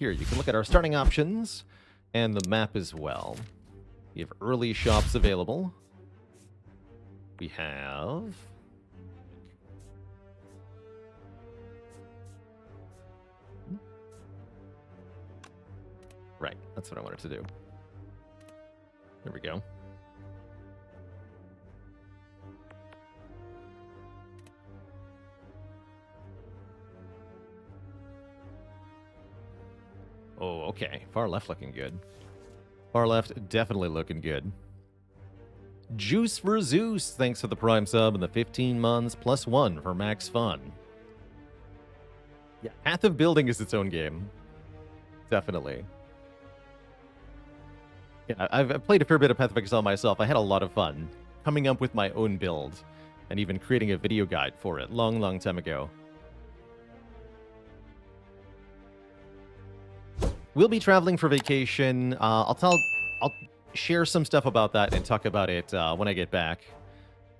Here, you can look at our starting options and the map as well. We have early shops available. We have... Right, that's what I wanted to do. There we go. Oh, okay. Far left looking good. Far left definitely looking good. Juice for Zeus, thanks for the Prime sub and the 15 months plus 1 for max fun. Yeah, Path of Building is its own game. Definitely. Yeah, I've played a fair bit of Path of Exile myself. I had a lot of fun coming up with my own build and even creating a video guide for it long time ago. We'll be traveling for vacation. I'll share some stuff about that and talk about it when I get back.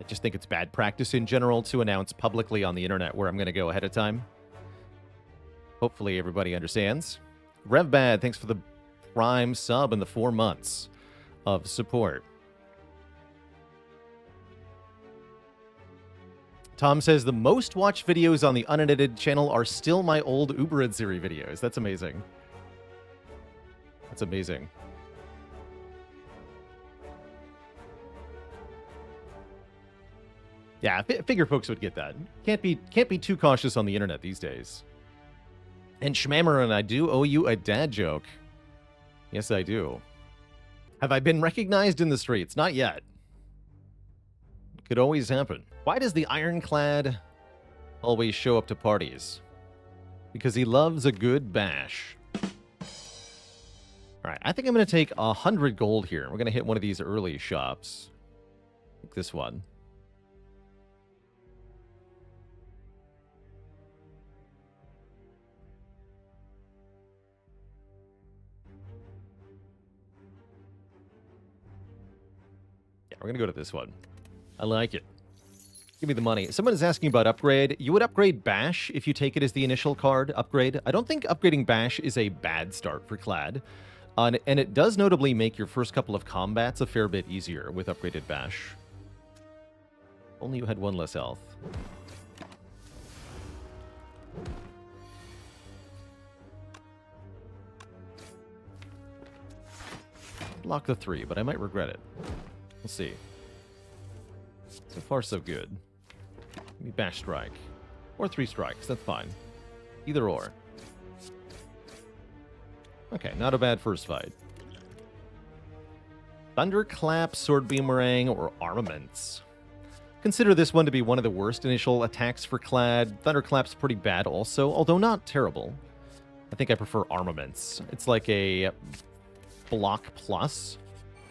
I just think it's bad practice in general to announce publicly on the internet where I'm going to go ahead of time. Hopefully everybody understands. RevBad, thanks for the Prime sub and the 4 months of support. Tom says the most watched videos on the unedited channel are still my old Uber Ziri videos. That's amazing. That's amazing. Yeah, I figure folks would get that. Can't be too cautious on the internet these days. And Schmammer and I do owe you a dad joke. Yes, I do. Have I been recognized in the streets? Not yet. Could always happen. Why does the Ironclad always show up to parties? Because he loves a good bash. All right, I think I'm going to take 100 gold here. We're going to hit one of these early shops. Like this one. Yeah, we're going to go to this one. I like it. Give me the money. Someone is asking about upgrade. You would upgrade Bash if you take it as the initial card upgrade. I don't think upgrading Bash is a bad start for Clad. And it does notably make your first couple of combats a fair bit easier with upgraded Bash. Only you had 1 less health. Block the 3, but I might regret it. We'll see. So far, so good. Give me Bash Strike. Or 3 strikes, that's fine. Either or. Okay, not a bad first fight. Thunderclap, Sword Boomerang, or Armaments. Consider this one to be one of the worst initial attacks for Clad. Thunderclap's pretty bad also, although not terrible. I think I prefer Armaments. It's like a block plus,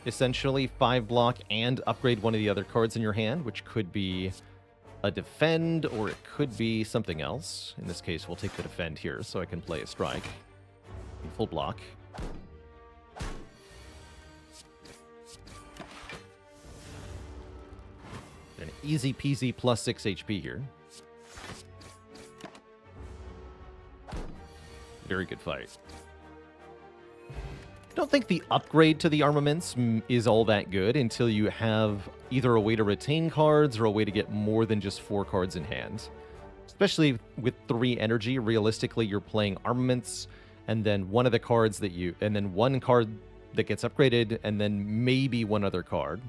essentially 5 block and upgrade one of the other cards in your hand, which could be a defend or it could be something else. In this case, we'll take the defend here so I can play a strike. Full block. An easy peasy plus 6 HP here. Very good fight. I don't think the upgrade to the armaments is all that good until you have either a way to retain cards or a way to get more than just 4 cards in hand. Especially with 3 energy, realistically you're playing armaments and then one of the cards that you, and then 1 card that gets upgraded, and then maybe 1 other card,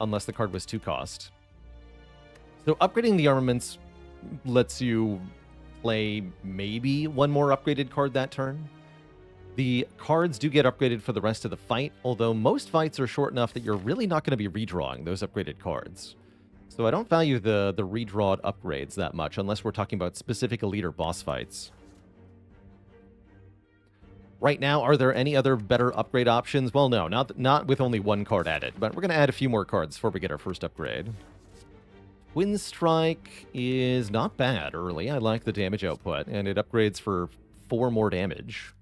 unless the card was 2 cost. So upgrading the armaments lets you play maybe 1 more upgraded card that turn. The cards do get upgraded for the rest of the fight, although most fights are short enough that you're really not going to be redrawing those upgraded cards. So I don't value the redrawed upgrades that much, unless we're talking about specific elite or boss fights. Right now, are there any other better upgrade options? Well, no, not with only 1 card added, but we're going to add a few more cards before we get our first upgrade. Twin Strike is not bad early. I like the damage output, and it upgrades for 4 more damage.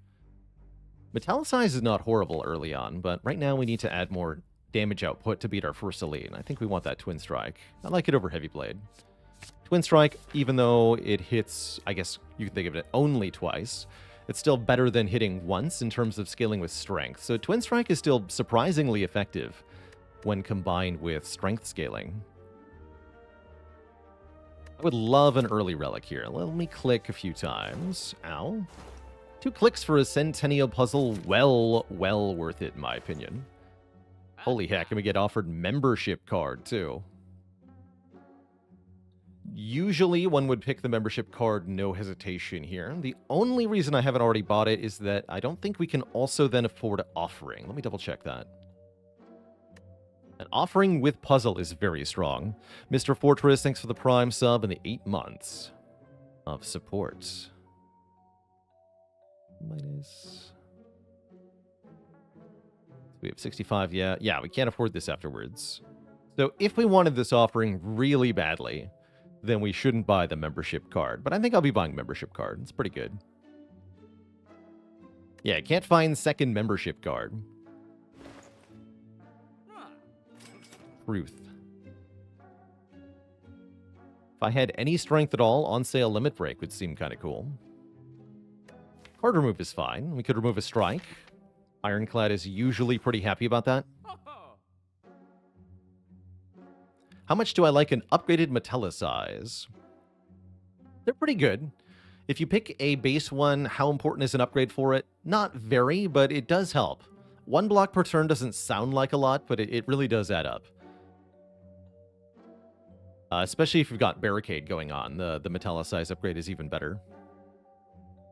Metallicize is not horrible early on, but right now we need to add more damage output to beat our first elite, and I think we want that Twin Strike. I like it over Heavy Blade. Twin Strike, even though it hits, I guess you can think of it only twice, It's still better than hitting once in terms of scaling with strength. So Twin Strike is still surprisingly effective when combined with strength scaling. I would love an early relic here. Let me click a few times. Ow. 2 clicks for a Centennial puzzle. Well worth it, in my opinion. Holy heck, and we get offered membership card, too. Usually, one would pick the membership card, no hesitation here. The only reason I haven't already bought it is that I don't think we can also then afford offering. Let me double check that. An offering with puzzle is very strong. Mr. Fortress, thanks for the Prime sub and the 8 months of support. Minus... We have 65, yeah. Yeah, we can't afford this afterwards. So if we wanted this offering really badly, then we shouldn't buy the membership card. But I think I'll be buying membership card. It's pretty good. Yeah, I can't find second membership card. Truth. If I had any strength at all, on sale limit break would seem kind of cool. Card remove is fine. We could remove a strike. Ironclad is usually pretty happy about that. How much do I like an upgraded metallicize? They're pretty good. If you pick a base one, how important is an upgrade for it? Not very, but it does help. 1 block per turn doesn't sound like a lot, but it really does add up. Especially if you've got Barricade going on. The metallicize upgrade is even better.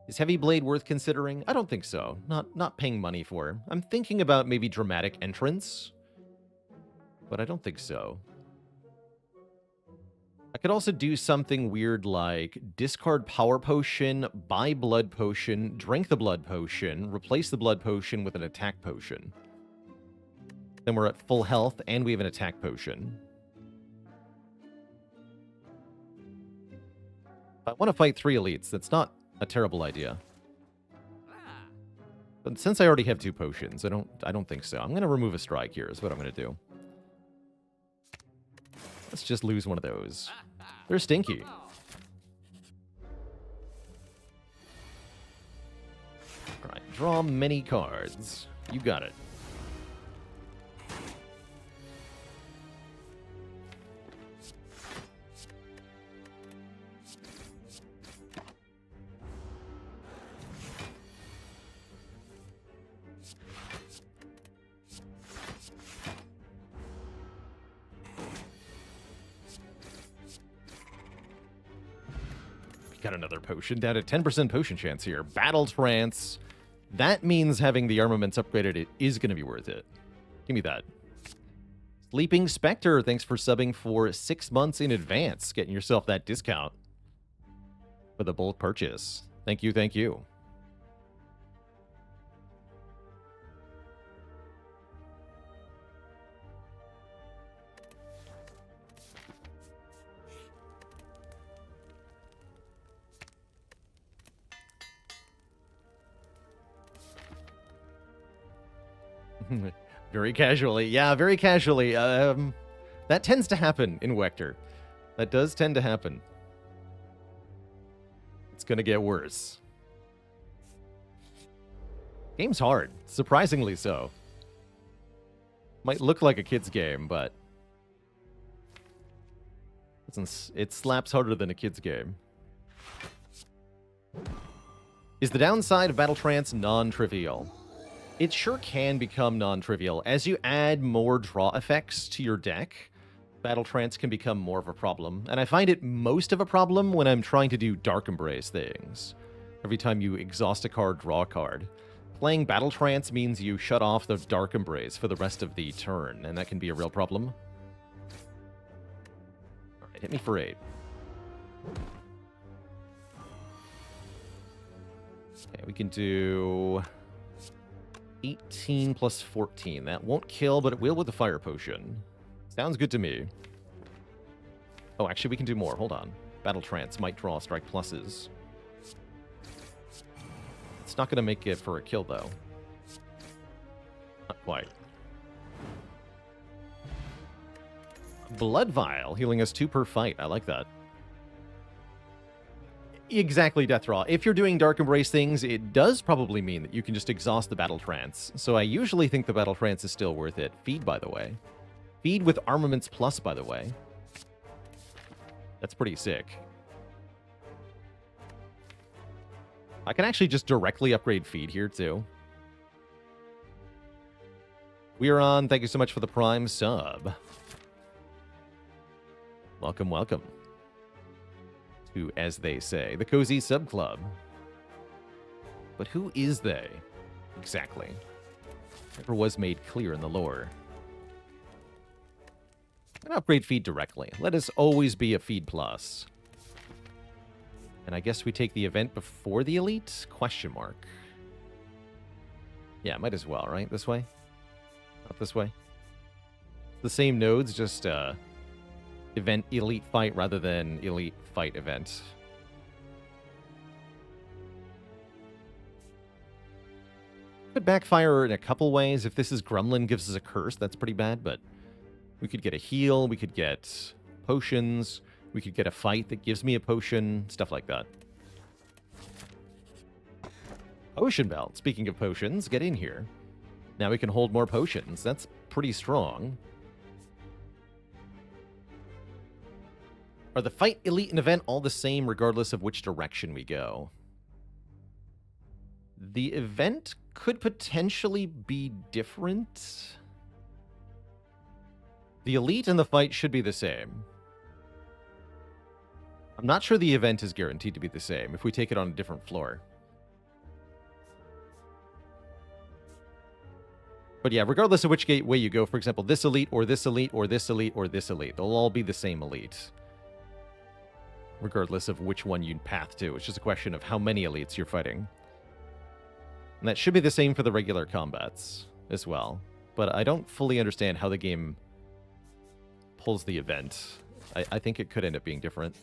Is Heavy Blade worth considering? I don't think so. Not paying money for. I'm thinking about maybe Dramatic Entrance, but I don't think so. I could also do something weird like discard Power Potion, buy Blood Potion, drink the Blood Potion, replace the Blood Potion with an Attack Potion. Then we're at full health and we have an Attack Potion. I want to fight 3 elites. That's not a terrible idea. But since I already have 2 potions, I don't think so. I'm going to remove a strike here is what I'm going to do. Let's just lose one of those. They're stinky. Alright, draw many cards. You got it. Got another potion, down to 10% potion chance here. Battle Trance. That means having the armaments upgraded it is going to be worth it. Give me that. Sleeping Spectre, thanks for subbing for 6 months in advance. Getting yourself that discount for the bulk purchase. Thank you, thank you. Very casually. Yeah, very casually. That tends to happen in Vector. That does tend to happen. It's gonna get worse. Game's hard. Surprisingly so. Might look like a kid's game, but... it slaps harder than a kid's game. Is the downside of Battle Trance non-trivial? It sure can become non-trivial. As you add more draw effects to your deck, Battle Trance can become more of a problem. And I find it most of a problem when I'm trying to do Dark Embrace things. Every time you exhaust a card, draw a card. Playing Battle Trance means you shut off the Dark Embrace for the rest of the turn, and that can be a real problem. Alright, hit me for 8. Okay, we can do... 18 plus 14. That won't kill, but it will with the Fire Potion. Sounds good to me. Oh, actually, we can do more. Hold on. Battle Trance might draw strike pluses. It's not going to make it for a kill, though. Not quite. Blood Vial, healing us 2 per fight. I like that. Exactly, Deathraw. If you're doing Dark Embrace things, it does probably mean that you can just exhaust the Battle Trance. So I usually think the Battle Trance is still worth it. Feed, by the way. Feed with Armaments Plus, by the way. That's pretty sick. I can actually just directly upgrade Feed here, too. We are on. Thank you so much for the Prime sub. Welcome, welcome. To, as they say, the Cozy Sub Club. But who is they? Exactly. Never was made clear in the lore. I'm gonna upgrade Feed directly. Let us always be a Feed Plus. And I guess we take the event before the Elite? Question mark. Yeah, might as well, right? This way? Not this way? The same nodes, just event Elite Fight rather than Elite Fight event. Could backfire in a couple ways. If this is Gremlin gives us a curse, that's pretty bad, but we could get a heal, we could get potions, we could get a fight that gives me a potion, stuff like that. Potion belt. Speaking of potions, get in here. Now we can hold more potions. That's pretty strong. Are the fight, elite, and event all the same regardless of which direction we go? The event could potentially be different. The elite and the fight should be the same. I'm not sure the event is guaranteed to be the same if we take it on a different floor. But yeah, regardless of which way you go, for example, this elite or this elite or this elite or this elite, they'll all be the same elite. Regardless of which one you path to. It's just a question of how many elites you're fighting. And that should be the same for the regular combats as well. But I don't fully understand how the game pulls the event. I think it could end up being different.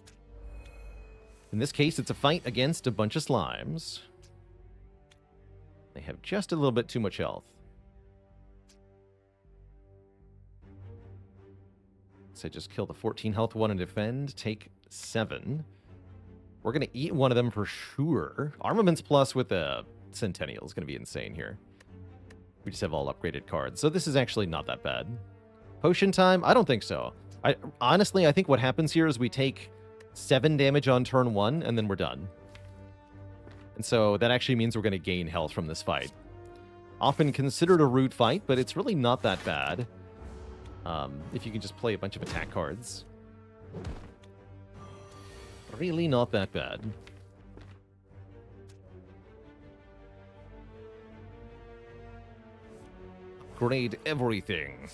In this case, it's a fight against a bunch of slimes. They have just a little bit too much health. So just kill the 14 health one and defend. Take 7. We're going to eat one of them for sure. Armaments Plus with the Centennial is going to be insane here. We just have all upgraded cards. So this is actually not that bad. Potion time? I don't think so. Honestly, I think what happens here is we take 7 damage on turn 1, and then we're done. And so that actually means we're going to gain health from this fight. Often considered a root fight, but it's really not that bad. If you can just play a bunch of attack cards. Really not that bad. Upgrade everything.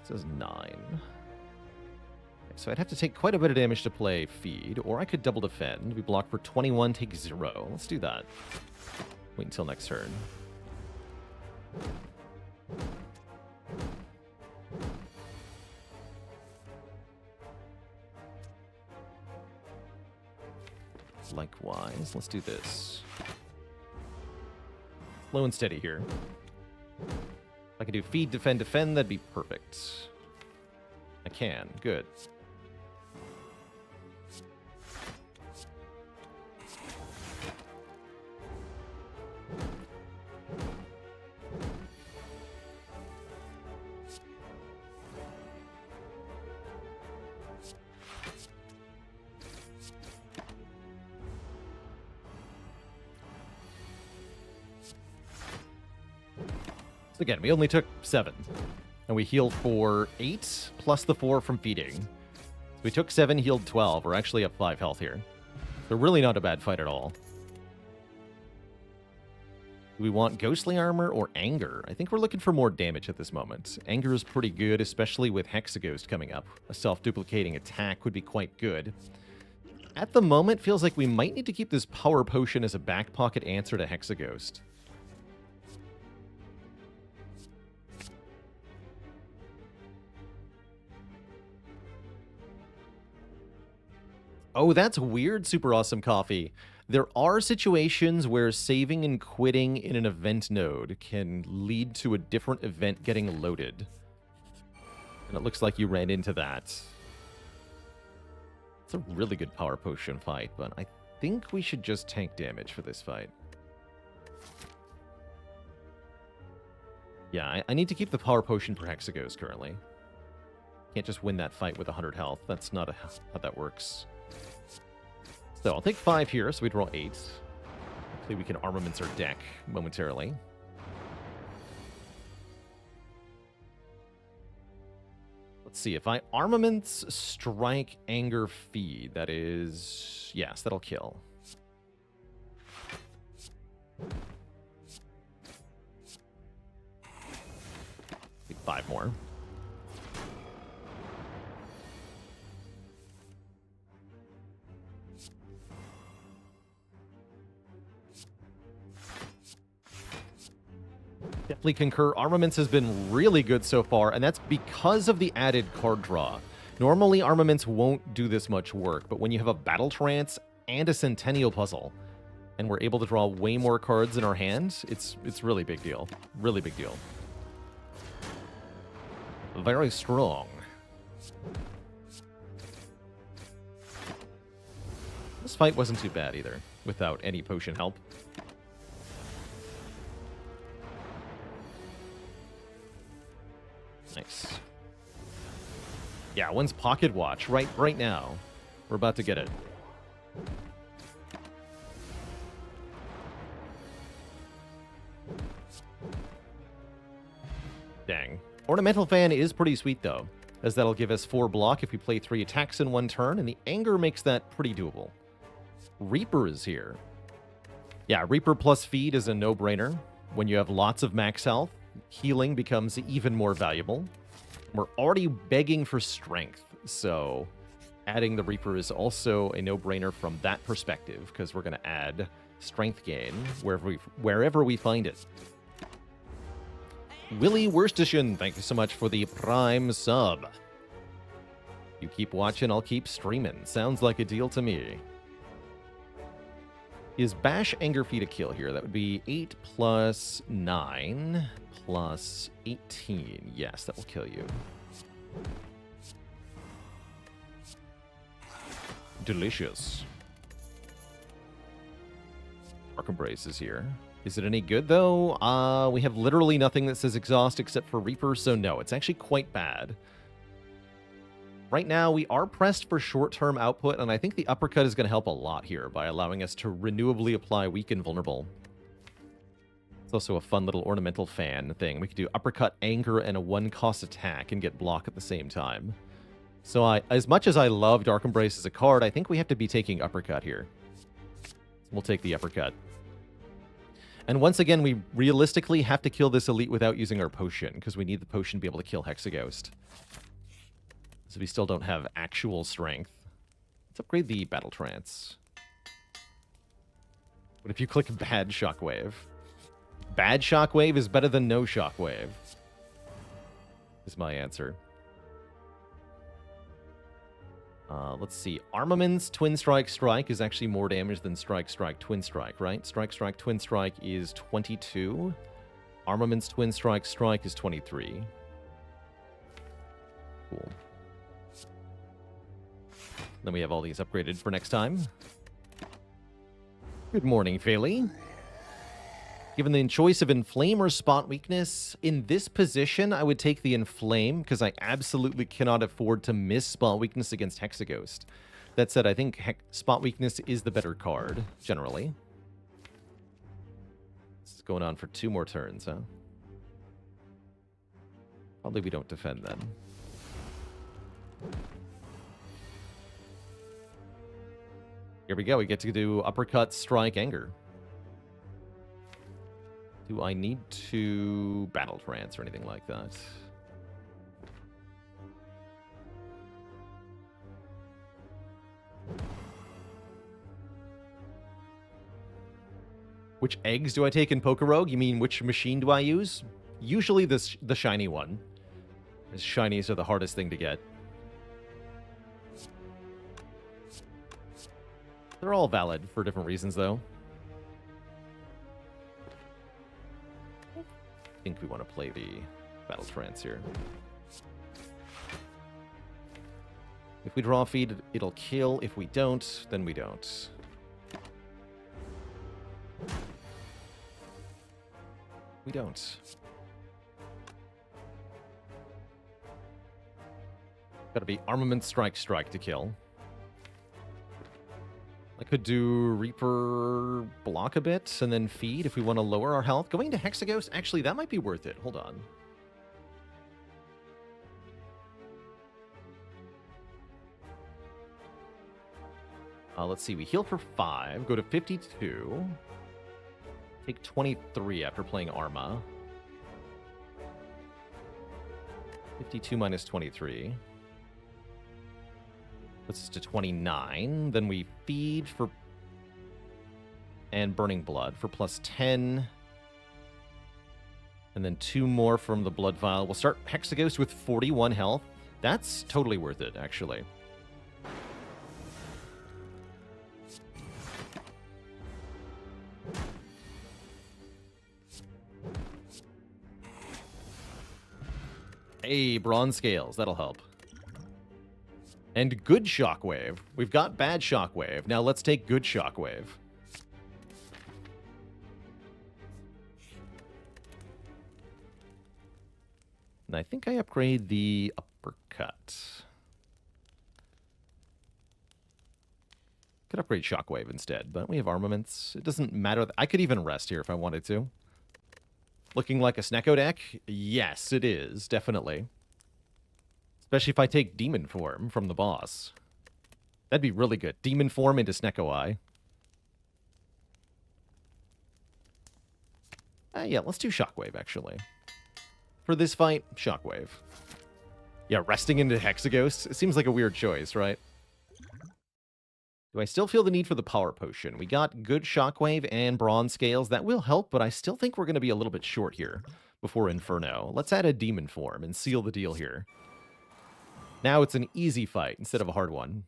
It says 9. So I'd have to take quite a bit of damage to play Feed, or I could double defend. We block for 21, take 0. Let's do that. Wait until next turn. Likewise, let's do this. Slow and steady here. If I can do Feed, defend, defend, that'd be perfect. I can. Good. So again, we only took 7. And we healed for 8, plus the 4 from feeding. So we took 7, healed 12. We're actually up 5 health here. So really not a bad fight at all. Do we want Ghostly Armor or Anger? I think we're looking for more damage at this moment. Anger is pretty good, especially with Hexaghost coming up. A self-duplicating attack would be quite good. At the moment, feels like we might need to keep this Power Potion as a back pocket answer to Hexaghost. Oh, that's weird, Super Awesome Coffee. There are situations where saving and quitting in an event node can lead to a different event getting loaded. And it looks like you ran into that. It's a really good power potion fight, but I think we should just tank damage for this fight. Yeah, I need to keep the power potion for Hexagos currently. Can't just win that fight with 100 health. That's not how that works. So I'll take 5 here, so we'd roll 8. Hopefully we can armaments our deck momentarily. Let's see, if I armaments, strike, anger, feed, that is... Yes, that'll kill. Take 5 more. Definitely concur. Armaments has been really good so far, and that's because of the added card draw. Normally, Armaments won't do this much work, but when you have a Battle Trance and a Centennial Puzzle, and we're able to draw way more cards in our hand, it's really big deal. Really big deal. Very strong. This fight wasn't too bad either, without any potion help. Nice. Yeah, one's Pocket Watch right now. We're about to get it. Dang. Ornamental Fan is pretty sweet, though, as that'll give us 4 block if we play 3 attacks in 1 turn, and the Anger makes that pretty doable. Reaper is here. Yeah, Reaper plus Feed is a no-brainer. When you have lots of max health, healing becomes even more valuable. We're already begging for strength, so adding the Reaper is also a no-brainer from that perspective, because we're going to add strength gain wherever we find it. Willie Worstitian, thank you so much for the Prime sub. You keep watching, I'll keep streaming. Sounds like a deal to me. Is Bash Anger Feed a kill here? That would be 8 plus 9 plus 18. Yes, that will kill you. Delicious. Dark Embrace is here. Is it any good, though? We have literally nothing that says exhaust except for Reaper, so no, it's actually quite bad. Right now, we are pressed for short-term output, and I think the Uppercut is going to help a lot here by allowing us to renewably apply Weak and Vulnerable. It's also a fun little Ornamental Fan thing. We could do Uppercut, Anger, and a 1-cost attack and get block at the same time. So as much as I love Dark Embrace as a card, I think we have to be taking Uppercut here. We'll take the Uppercut. And once again, we realistically have to kill this elite without using our potion, because we need the potion to be able to kill Hexaghost. So we still don't have actual strength. Let's upgrade the Battle Trance. What if you click Bad Shockwave? Bad Shockwave is better than no Shockwave, is my answer. Let's see. Armaments, Twin Strike, Strike is actually more damage than Strike, Strike, Twin Strike, right? Strike, Strike, Twin Strike is 22. Armaments, Twin Strike, Strike is 23. Cool. Then we have all these upgraded for next time. Good morning, Fayley. Given the choice of Inflame or Spot Weakness, in this position, I would take the Inflame, because I absolutely cannot afford to miss Spot Weakness against Hexaghost. That said, I think Spot Weakness is the better card, generally. This is going on for 2 more turns, huh? Probably we don't defend then. Here we go. We get to do Uppercut, Strike, Anger. Do I need to Battle Trance or anything like that? Which eggs do I take in Pokerogue? You mean which machine do I use? Usually the shiny one. As shinies are the hardest thing to get. They're all valid for different reasons, though. I think we want to play the Battle Trance here. If we draw feed, it'll kill. If we don't, then we don't. We don't. Gotta be armament strike to kill. I could do Reaper block a bit and then feed if we want to lower our health. Going to Hexaghost, actually, that might be worth it. Hold on. Let's see. We heal for 5. Go to 52. Take 23 after playing Arma. 52 minus 23. Puts us to 29. Then we feed for... and Burning Blood for plus 10. And then 2 more from the Blood Vial. We'll start Hexaghost with 41 health. That's totally worth it, actually. Hey, Bronze Scales. That'll help. And good Shockwave. We've got bad Shockwave. Now let's take good Shockwave. And I think I upgrade the Uppercut. Could upgrade Shockwave instead, but we have armaments. It doesn't matter. I could even rest here if I wanted to. Looking like a Snecko deck? Yes, it is. Definitely. Especially if I take Demon Form from the boss. That'd be really good. Demon Form into Snecko Eye. Yeah, let's do Shockwave, actually. For this fight, Shockwave. Yeah, resting into Hexaghost. It seems like a weird choice, right? Do I still feel the need for the Power Potion? We got good Shockwave and Bronze Scales. That will help, but I still think we're going to be a little bit short here before Inferno. Let's add a Demon Form and seal the deal here. Now it's an easy fight instead of a hard one.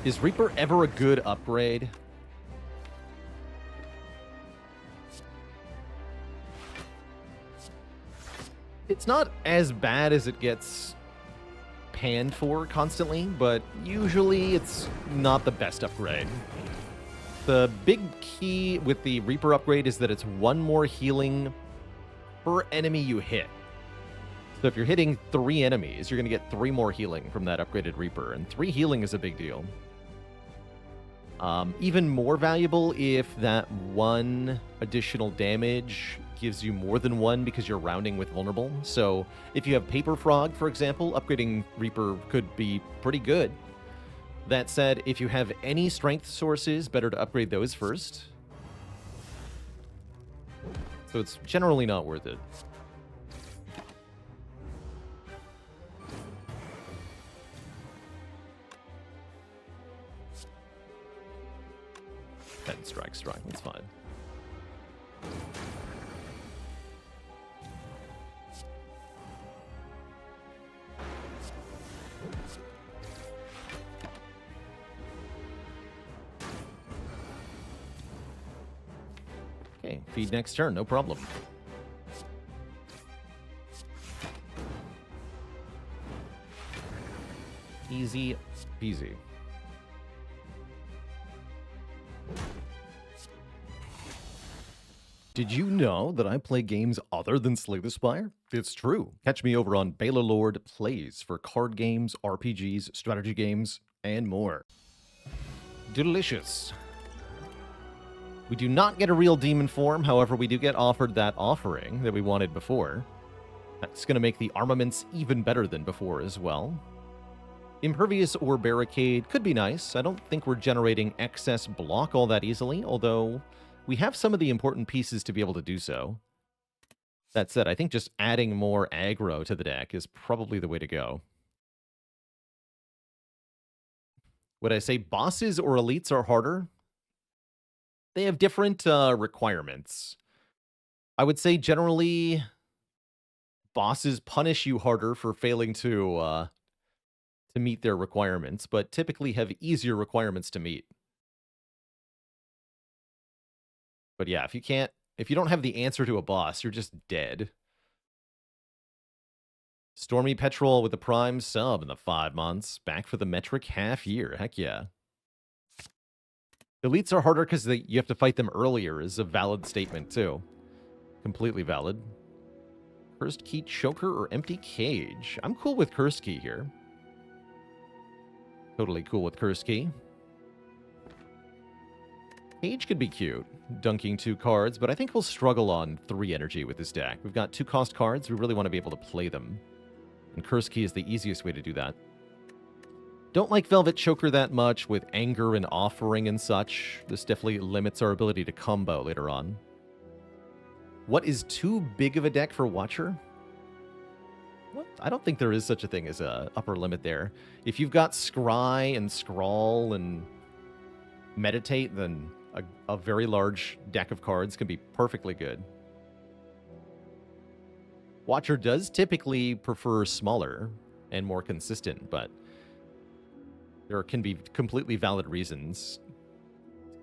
Is Reaper ever a good upgrade? It's not as bad as it gets panned for constantly, but usually it's not the best upgrade. The big key with the Reaper upgrade is that it's 1 more healing per enemy you hit. So if you're hitting 3 enemies, you're going to get 3 more healing from that upgraded Reaper, and 3 healing is a big deal. Even more valuable if that 1 additional damage gives you more than 1 because you're rounding with vulnerable. So if you have Paper Frog, for example, upgrading Reaper could be pretty good. That said, if you have any strength sources, better to upgrade those first. So it's generally not worth it. Strike. That's fine. Okay, feed next turn, no problem. Easy peasy. Did you know that I play games other than Slay the Spire? It's true. Catch me over on Baalorlord Plays for card games, RPGs, strategy games, and more. Delicious. We do not get a real demon form, however, we do get offered that offering that we wanted before. That's going to make the armaments even better than before as well. Impervious or Barricade could be nice. I don't think we're generating excess block all that easily, although we have some of the important pieces to be able to do so. That said, I think just adding more aggro to the deck is probably the way to go. Would I say bosses or elites are harder? They have different requirements. I would say generally bosses punish you harder for failing to meet their requirements, but typically have easier requirements to meet. But yeah, if you don't have the answer to a boss, you're just dead. Stormy Petrol with the Prime sub in the 5 months. Back for the metric half year. Heck yeah. Elites are harder because you have to fight them earlier is a valid statement, too. Completely valid. Cursed Key Choker or Empty Cage? I'm cool with Cursed Key here. Totally cool with Cursed Key. Cage could be cute, dunking 2 cards, but I think we'll struggle on 3 energy with this deck. We've got 2 cost cards. We really want to be able to play them. And Cursed Key is the easiest way to do that. Don't like Velvet Choker that much with Anger and Offering and such. This definitely limits our ability to combo later on. What is too big of a deck for Watcher? What? I don't think there is such a thing as a upper limit there. If you've got Scry and Scrawl and Meditate, then a very large deck of cards can be perfectly good. Watcher does typically prefer smaller and more consistent, but there can be completely valid reasons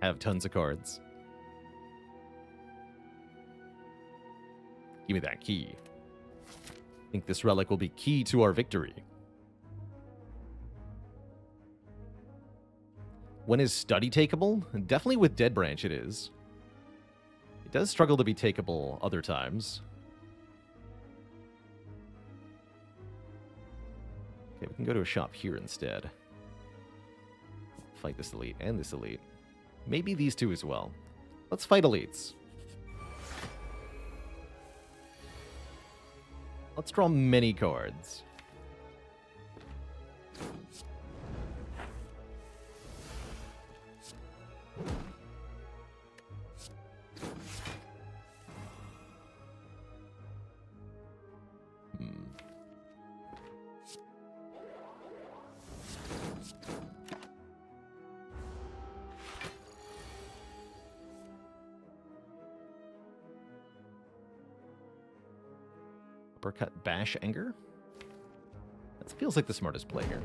to have tons of cards. Give me that key. I think this relic will be key to our victory. When is Study takeable? Definitely with Dead Branch it is. It does struggle to be takeable other times. Okay, we can go to a shop here instead. Fight this elite and this elite. Maybe these 2 as well. Let's fight elites. Let's draw many cards. Uppercut Bash Anger? That feels like the smartest play here.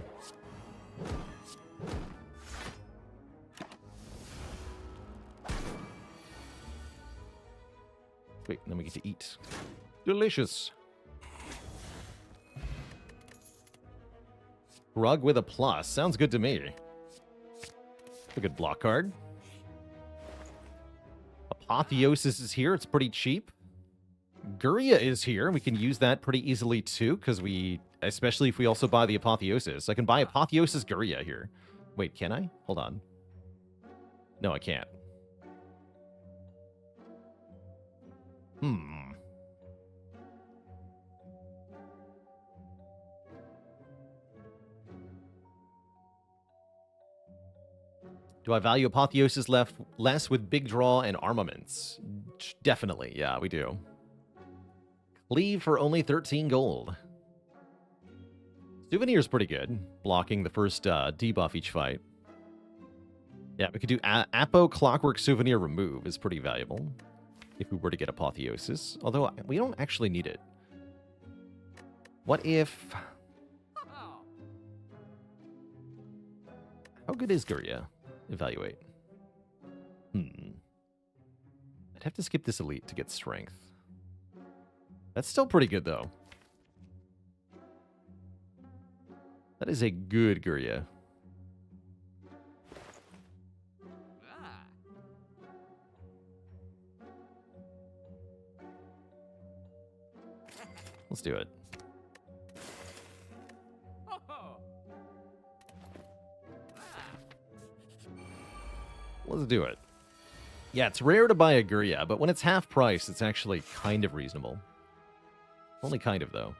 Wait, then we get to eat. Delicious. Rug with a plus. Sounds good to me. A good block card. Apotheosis is here. It's pretty cheap. Guria is here. We can use that pretty easily too, because especially if we also buy the Apotheosis. I can buy Apotheosis Guria here. Wait, can I? Hold on. No, I can't. Do I value Apotheosis less with Big Draw and Armaments? Definitely, yeah, we do. Cleave for only 13 gold. Souvenir's pretty good, blocking the first debuff each fight. Yeah, we could do Apo Clockwork Souvenir Remove is pretty valuable if we were to get Apotheosis, although we don't actually need it. What if... How good is Guria? Evaluate. I'd have to skip this elite to get strength. That's still pretty good, though. That is a good Guria. Let's do it. Let's do it. Yeah, it's rare to buy a Guria, but when it's half price, it's actually kind of reasonable. Only kind of, though.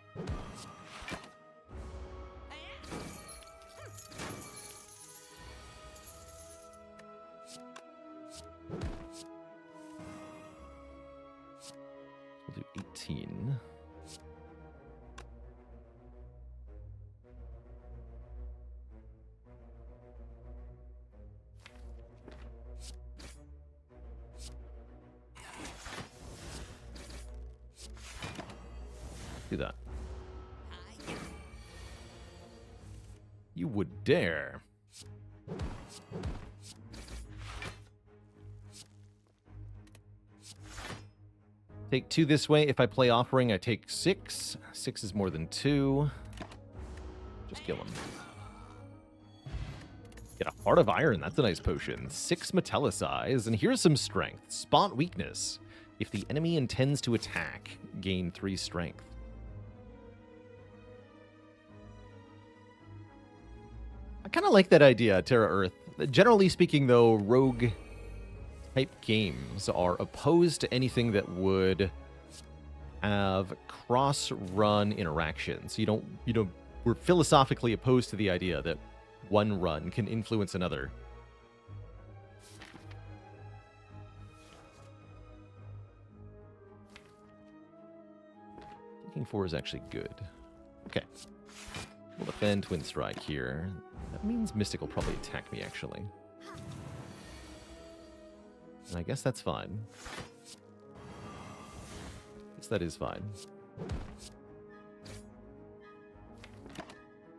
We'll do 18. Do that. You would dare. Take 2 this way. If I play Offering, I take 6. 6 is more than 2. Just kill him. Get a Heart of Iron. That's a nice potion. 6 Metallicize. And here's some strength. Spot Weakness. If the enemy intends to attack, gain 3 strength. I kind of like that idea, Terra Earth. Generally speaking, though, rogue-type games are opposed to anything that would have cross-run interactions. We're philosophically opposed to the idea that one run can influence another. Taking 4 is actually good. Okay. We'll defend Twin Strike here. That means Mystic will probably attack me, actually. And I guess that's fine. Guess that is fine.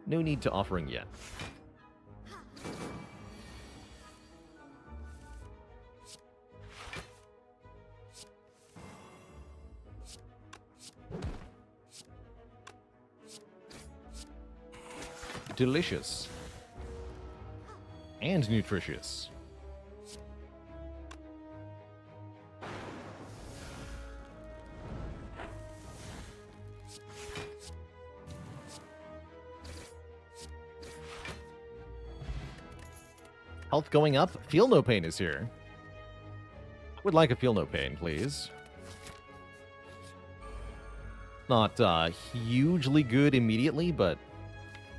No need to Offering yet. Delicious. And nutritious. Health going up. Feel No Pain is here. Would like a Feel No Pain, please. Not hugely good immediately, but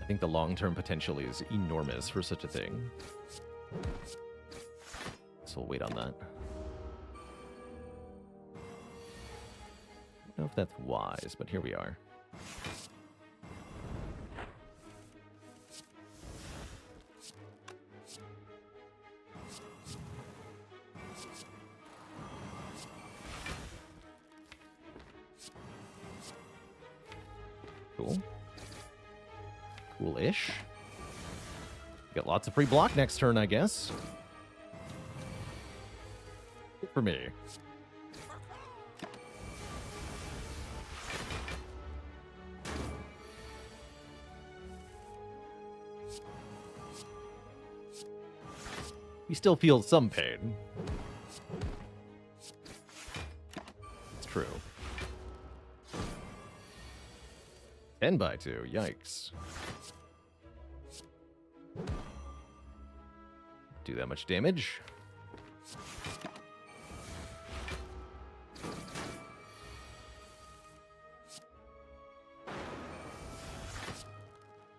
I think the long-term potential is enormous for such a thing. So we'll wait on that. I don't know if that's wise, but here we are. Cool. Cool-ish. Get lots of free block next turn, I guess. Good for me. We still feel some pain. It's true. 10 by 2, yikes. Do that much damage.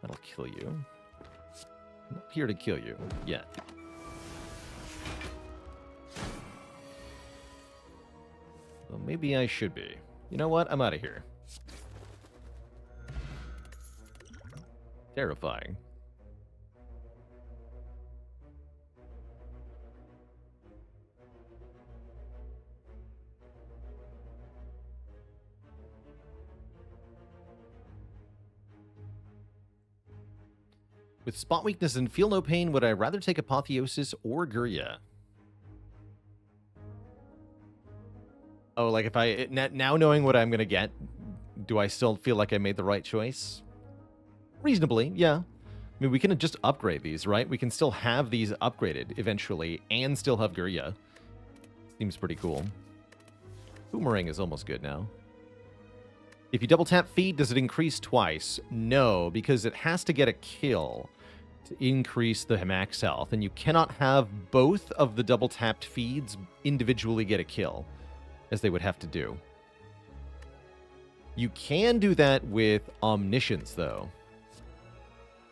That'll kill you. I'm not here to kill you yet. Well, maybe I should be. You know what? I'm out of here. Terrifying. With Spot Weakness and Feel No Pain, would I rather take Apotheosis or Gurya? Oh, like if I... Now knowing what I'm going to get, do I still feel like I made the right choice? Reasonably, yeah. I mean, we can just upgrade these, right? We can still have these upgraded eventually and still have Gurya. Seems pretty cool. Boomerang is almost good now. If you double tap Feed, does it increase twice? No, because it has to get a kill to increase the max health, and you cannot have both of the double tapped feeds individually get a kill, as they would have to do. You can do that with Omniscience, though.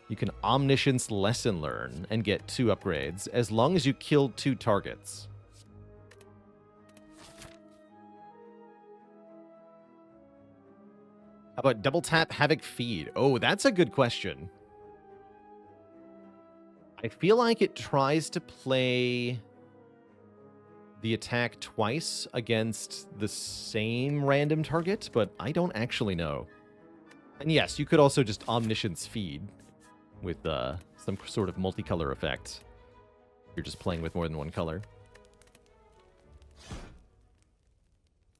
You can Omniscience Lesson Learn and get 2 upgrades, as long as you kill 2 targets. How about double tap Havoc Feed? Oh, that's a good question. I feel like it tries to play the attack twice against the same random target, but I don't actually know. And yes, you could also just Omniscience Feed with some sort of multicolor effect. You're just playing with more than one color.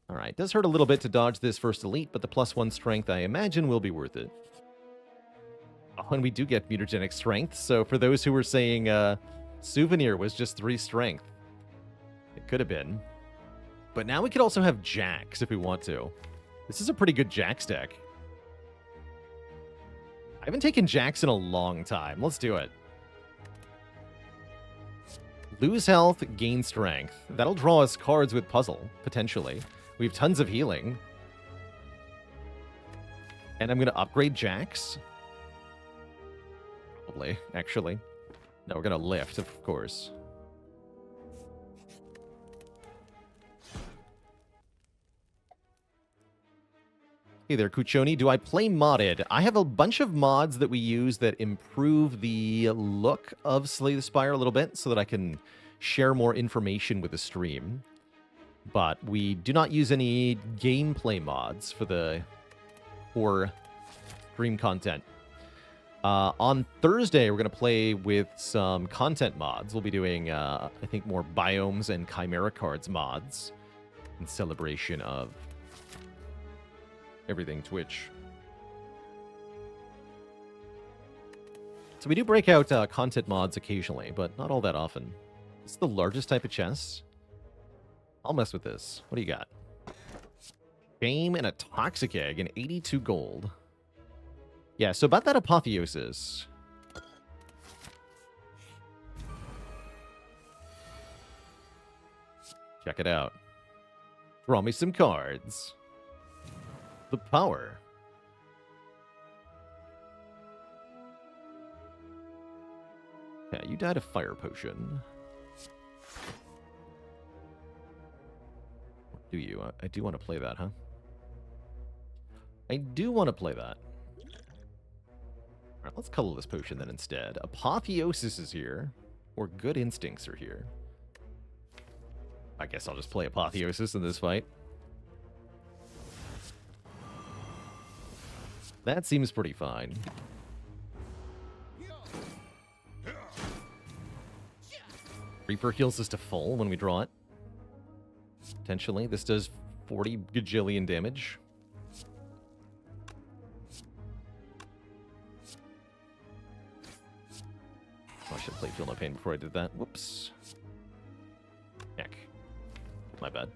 All right, does hurt a little bit to dodge this first elite, but the +1 strength, I imagine, will be worth it. Oh, and we do get mutagenic strength, so for those who were saying Souvenir was just 3 strength, it could have been. But now we could also have Jax if we want to. This is a pretty good Jax deck. I haven't taken Jax in a long time. Let's do it. Lose health, gain strength. That'll draw us cards with puzzle, potentially. We have tons of healing. And I'm going to upgrade Jax. Probably, actually. No, we're going to lift, of course. Hey there, Kuchoni. Do I play modded? I have a bunch of mods that we use that improve the look of Slay the Spire a little bit so that I can share more information with the stream. But we do not use any gameplay mods for the core stream content. On Thursday, we're going to play with some content mods. We'll be doing, I think, more Biomes and Chimera Cards mods in celebration of everything Twitch. So we do break out content mods occasionally, but not all that often. This is the largest type of chest. I'll mess with this. What do you got? Shame and a Toxic Egg and 82 gold. Yeah, so about that Apotheosis. Check it out. Draw me some cards. The power. Yeah, you died of fire potion. Do you? I do want to play that, huh? I do want to play that. Alright, let's colorless potion then instead. Apotheosis is here. Or Good Instincts are here. I guess I'll just play Apotheosis in this fight. That seems pretty fine. Reaper heals us to full when we draw it. Potentially. This does 40 gajillion damage. Oh, I should play Feel No Pain before I did that. Whoops. Heck. My bad.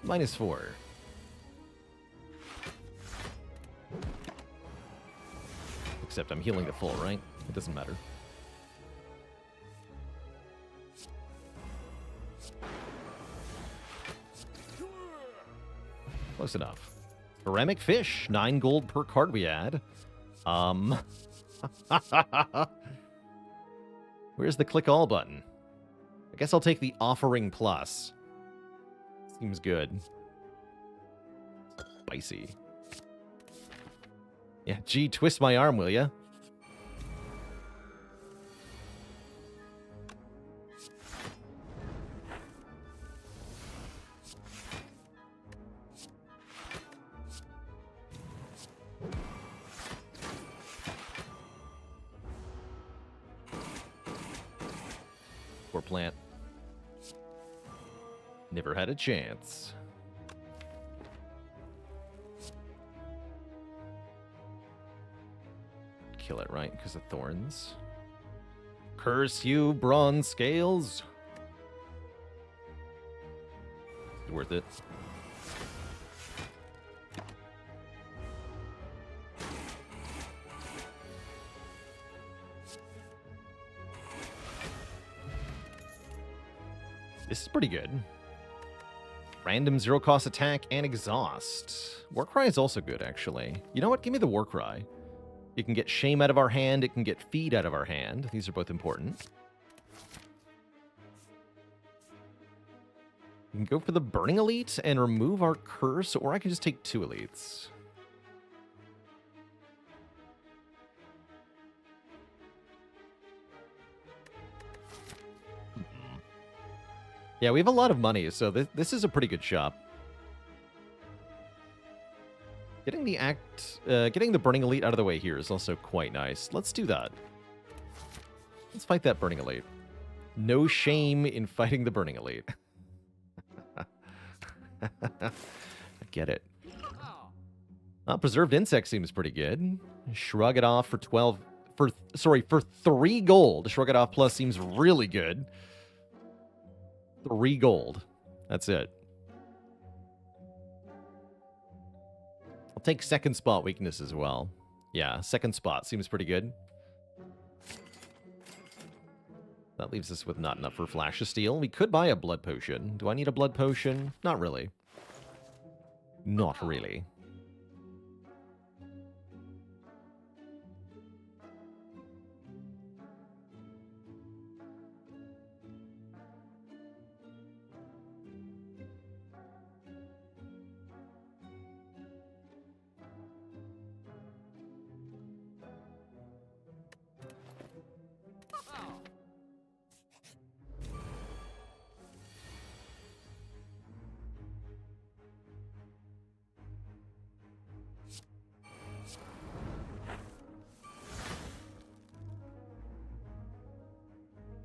-4. Except I'm healing to full, right? It doesn't matter. Close enough. Ceramic Fish. 9 gold per card we add. Where's the click all button? I guess I'll take the Offering Plus. Seems good. Spicy. Yeah, gee, twist my arm, will ya? Poor plant. Never had a chance. Kill it, right? Because of thorns. Curse you, bronze scales. Worth it. This is pretty good. Random zero-cost attack and exhaust. Warcry is also good, actually. You know what? Give me the Warcry. It can get Shame out of our hand. It can get Feed out of our hand. These are both important. We can go for the Burning Elite and remove our Curse, or I can just take 2 Elites. Yeah, we have a lot of money, so this is a pretty good shop. Getting the Burning Elite out of the way here is also quite nice. Let's do that. Let's fight that Burning Elite. No shame in fighting the Burning Elite. I get it. Preserved Insect seems pretty good. Shrug it off for 12... for 3 gold. Shrug it off plus seems really good. 3 gold. That's it. I'll take second spot weakness as well. Yeah, second spot seems pretty good. That leaves us with not enough for Flash of Steel. We could buy a blood potion. Do I need a blood potion? Not really. Not really.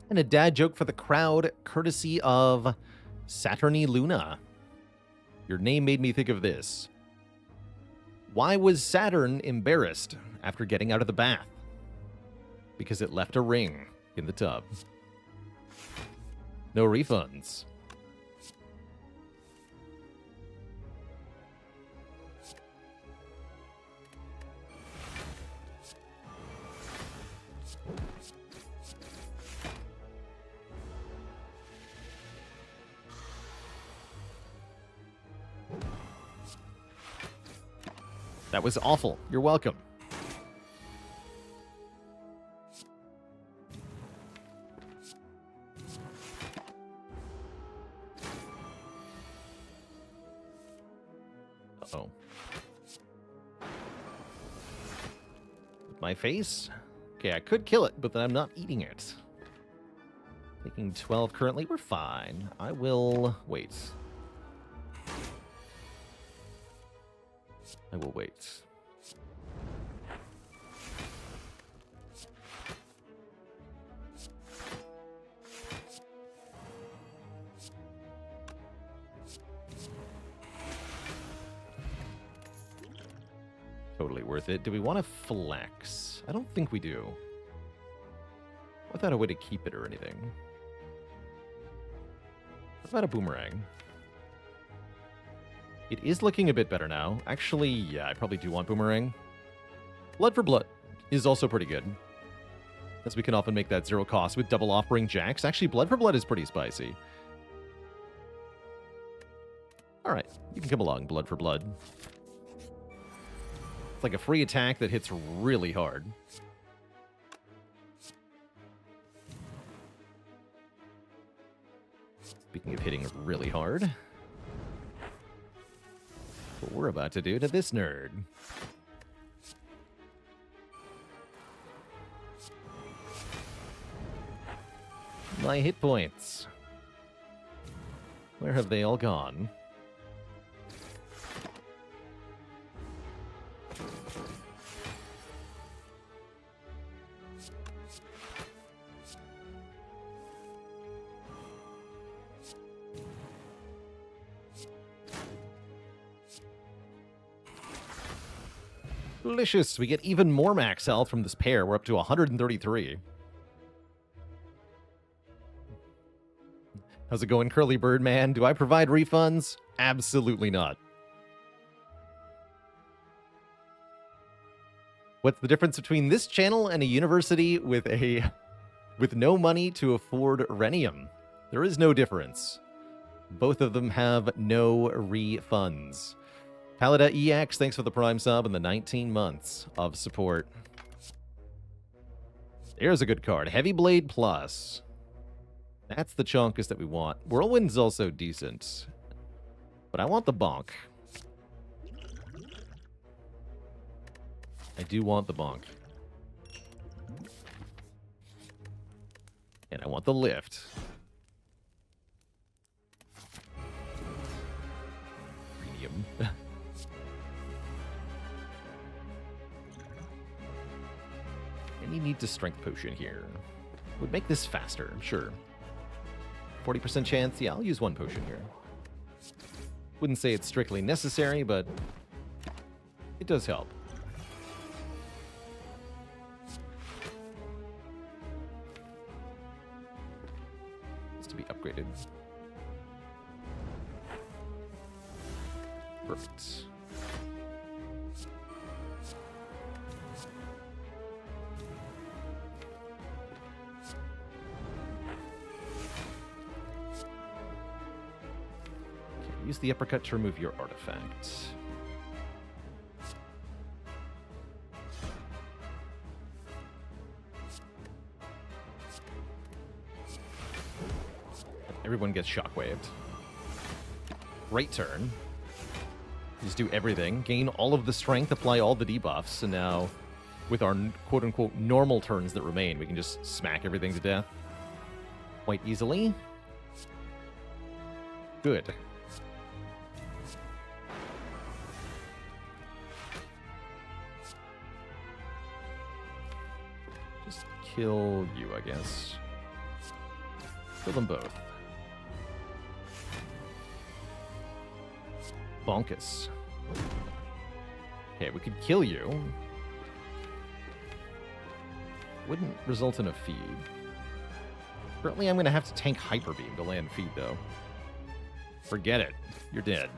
And a dad joke for the crowd, courtesy of Saturny Luna. Your name made me think of this. Why was Saturn embarrassed after getting out of the bath? Because it left a ring in the tub. No refunds. That was awful. You're welcome. Uh-oh. My face? Okay, I could kill it, but then I'm not eating it. Taking 12 currently. We're fine. I will wait. I will wait. Totally worth it. Do we want to flex? I don't think we do. Without a way to keep it or anything. What about a boomerang? It is looking a bit better now. Actually, yeah, I probably do want boomerang. Blood for blood is also pretty good, as we can often make that 0 cost with double offering jacks. Actually, blood for blood is pretty spicy. All right, you can come along, blood for blood. It's like a free attack that hits really hard. Speaking of hitting really hard, what we're about to do to this nerd. My hit points. Where have they all gone? Delicious. We get even more max health from this pair. We're up to 133. How's it going, Curly Bird Man? Do I provide refunds? Absolutely not. What's the difference between this channel and a university with no money to afford rhenium? There is no difference. Both of them have no refunds. Palada EX, thanks for the Prime sub and the 19 months of support. There's a good card. Heavy Blade Plus. That's the chonkest that we want. Whirlwind's also decent. But I want the bonk. I do want the bonk. And I want the lift. Premium. Any need to strength potion here. Would make this faster, sure. 40% chance. Yeah, I'll use 1 potion here. Wouldn't say it's strictly necessary, but it does help. Needs to be upgraded. Perfect. Use the uppercut to remove your artifact. Everyone gets shockwaved. Great turn. Just do everything. Gain all of the strength, apply all the debuffs, and now, with our quote-unquote normal turns that remain, we can just smack everything to death quite easily. Good. Just kill you, I guess. Kill them both. Bonkus. Okay, we could kill you. Wouldn't result in a feed. Currently, I'm going to have to tank Hyper Beam to land feed, though. Forget it. You're dead.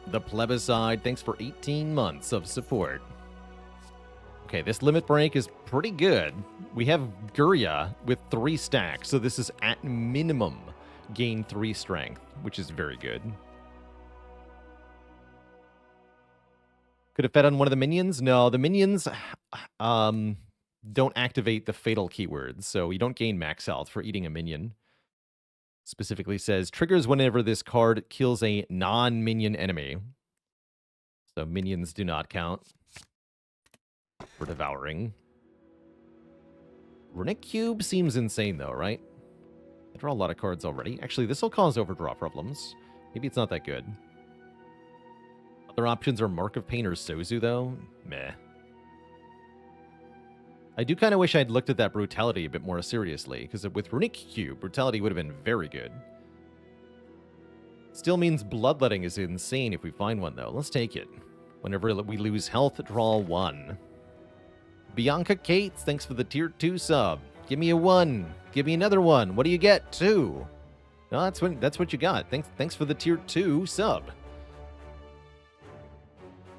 The Plebiscide, thanks for 18 months of support. Okay, this limit break is pretty good. We have Gurya with 3 stacks, so this is at minimum gain 3 strength, which is very good. Could have fed on one of the minions? No, the minions don't activate the fatal keywords, so you don't gain max health for eating a minion. Specifically says, triggers whenever this card kills a non-minion enemy. So minions do not count for devouring. Runic Cube seems insane, though, right? I draw a lot of cards already. Actually, this will cause overdraw problems. Maybe it's not that good. Other options are Mark of Pain or Sozu, though. Meh. I do kind of wish I'd looked at that Brutality a bit more seriously, because with Runic Cube, Brutality would have been very good. Still means Bloodletting is insane if we find one, though. Let's take it. Whenever we lose health, draw 1. Bianca Cates, thanks for the tier 2 sub. Give me a 1. Give me another 1. What do you get? 2. No, that's what you got. Thanks for the tier 2 sub.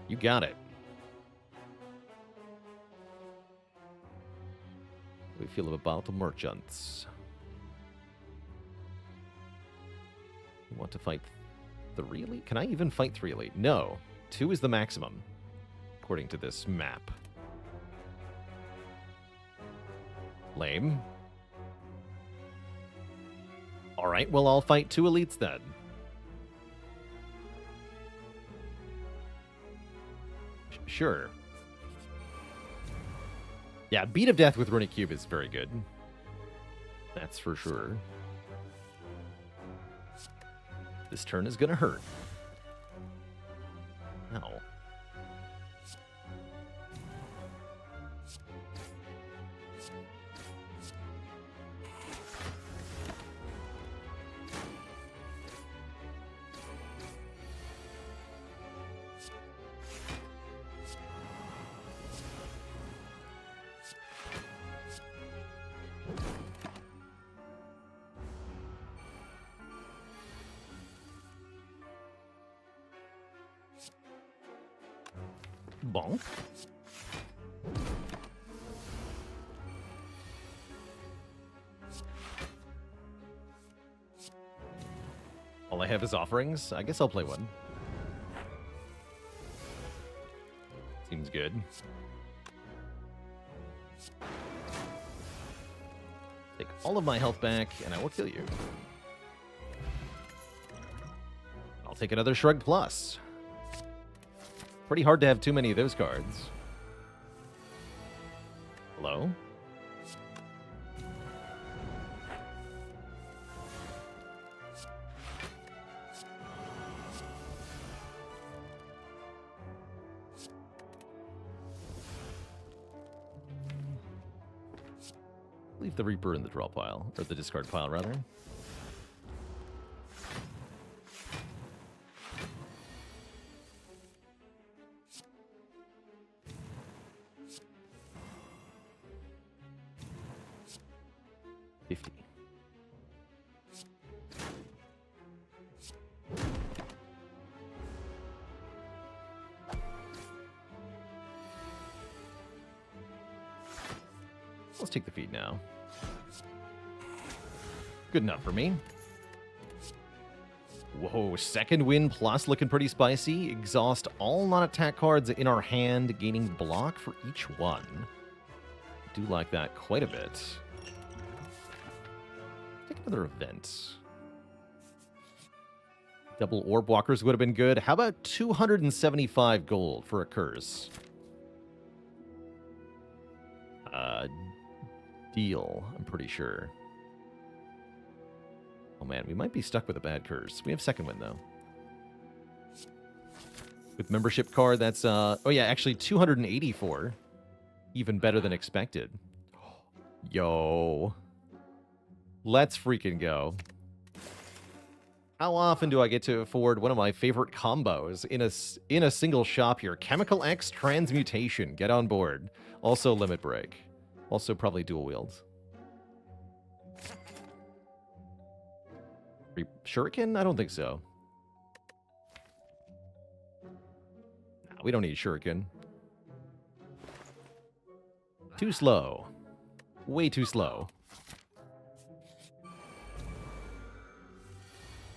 You got it. What do we feel about the merchants? You want to fight 3 elite? Can I even fight 3 elite? No. 2 is the maximum, according to this map. Lame. Alright, well, I'll fight 2 elites then. Sure. Yeah, Beat of Death with Runic Cube is very good. That's for sure. This turn is gonna hurt. Ow. Bonk. All I have is offerings. I guess I'll play one. Seems good. Take all of my health back, and I will kill you. I'll take another Shrug Plus. Pretty hard to have too many of those cards. Hello? Leave the Reaper in the draw pile, or the discard pile, rather. Let's take the feed now. Good enough for me. Whoa, second win plus looking pretty spicy. Exhaust all non-attack cards in our hand, gaining block for each one. Do like that quite a bit. Take another event. Double orb walkers would have been good. How about 275 gold for a curse? Deal, I'm pretty sure. Oh man, we might be stuck with a bad curse. We have second win though. With membership card, that's oh yeah, actually 284. Even better than expected. Yo. Let's freaking go. How often do I get to afford one of my favorite combos in a single shop here? Chemical X Transmutation. Get on board. Also Limit Break. Also probably dual wields. Shuriken? I don't think so. Nah, we don't need Shuriken. Too slow. Way too slow.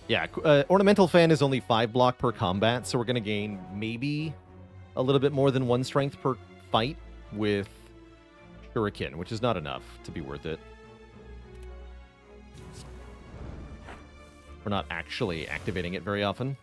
Yeah, Ornamental Fan is only 5 block per combat, so we're going to gain maybe a little bit more than 1 strength per fight with Shuriken, which is not enough to be worth it. We're not actually activating it very often.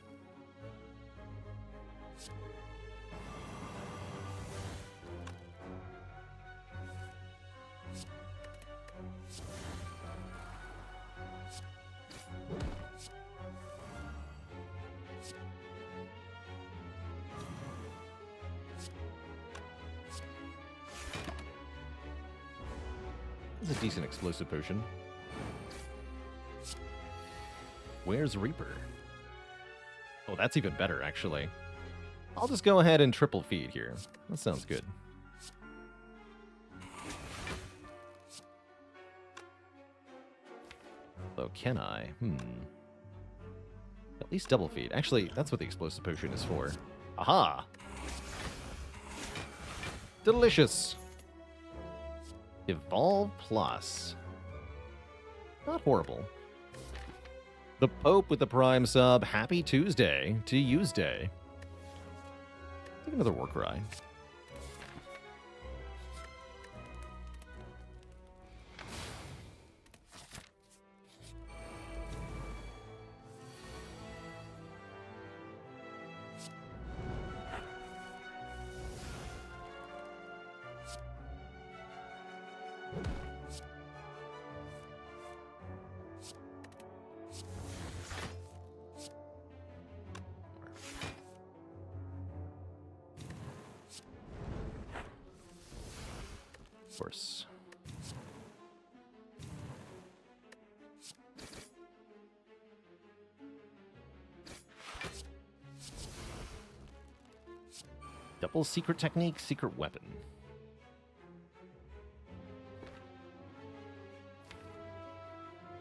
It's a decent explosive potion. Where's Reaper? Oh, that's even better, actually. I'll just go ahead and triple feed here. That sounds good. Though, can I? At least double feed. Actually, that's what the explosive potion is for. Aha! Delicious! Evolve Plus. Not horrible. The Pope with the Prime sub. Happy Tuesday to Tuesday. Take another Warcry. Of course. Double secret technique, secret weapon.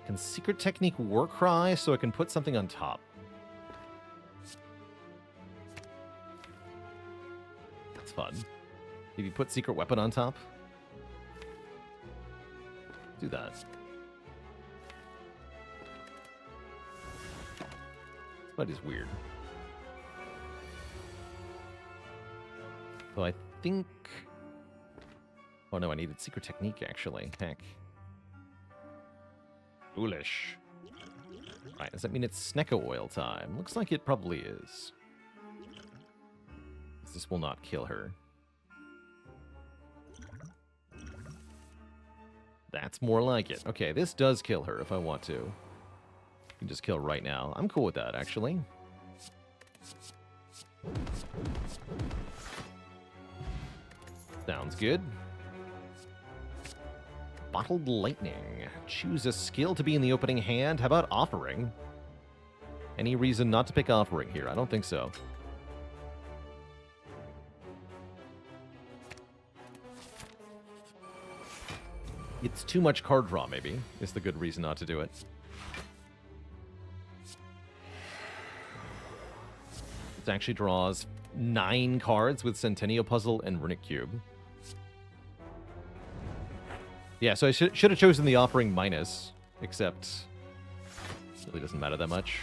Can secret technique Warcry so I can put something on top? That's fun. Maybe put secret weapon on top? Do that. But it's weird. So I think... Oh no, I needed secret technique actually. Heck. Foolish. Right, does that mean it's Snecko oil time? Looks like it probably is. This will not kill her. That's more like it. Okay, this does kill her if I want to. I can just kill right now. I'm cool with that, actually. Sounds good. Bottled Lightning. Choose a skill to be in the opening hand. How about Offering? Any reason not to pick Offering here? I don't think so. It's too much card draw, maybe, is the good reason not to do it. It actually draws 9 cards with Centennial Puzzle and Runic Cube. Yeah, so I should have chosen the Offering minus, except it really doesn't matter that much.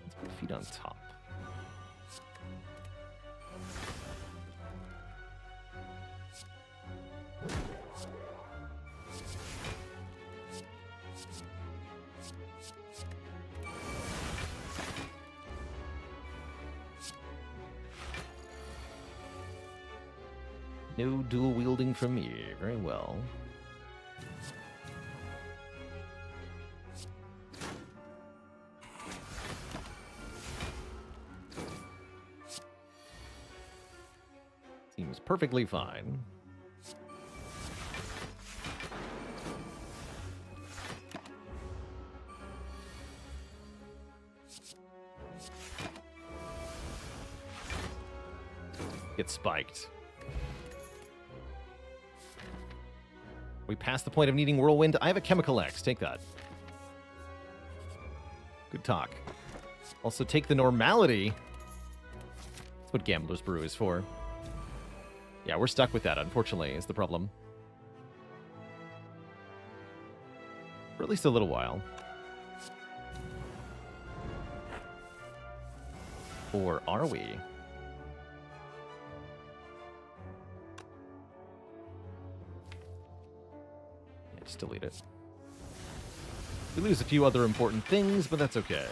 Let's put feet on top. No dual wielding from me. Very well. Seems perfectly fine. Get spiked. We passed the point of needing Whirlwind. I have a Chemical X. Take that. Good talk. Also, take the Normality. That's what Gambler's Brew is for. Yeah, we're stuck with that, unfortunately, is the problem. For at least a little while. Or are we? Just delete it. We lose a few other important things, but that's okay.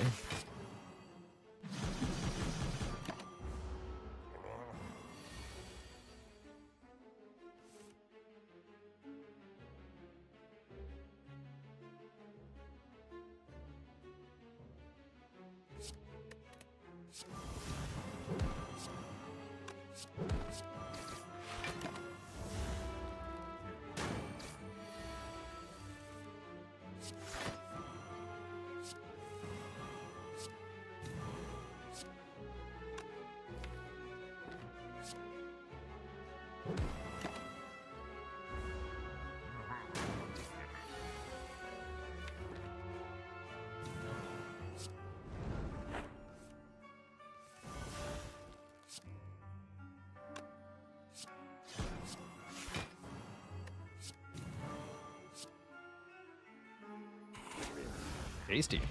Tasty.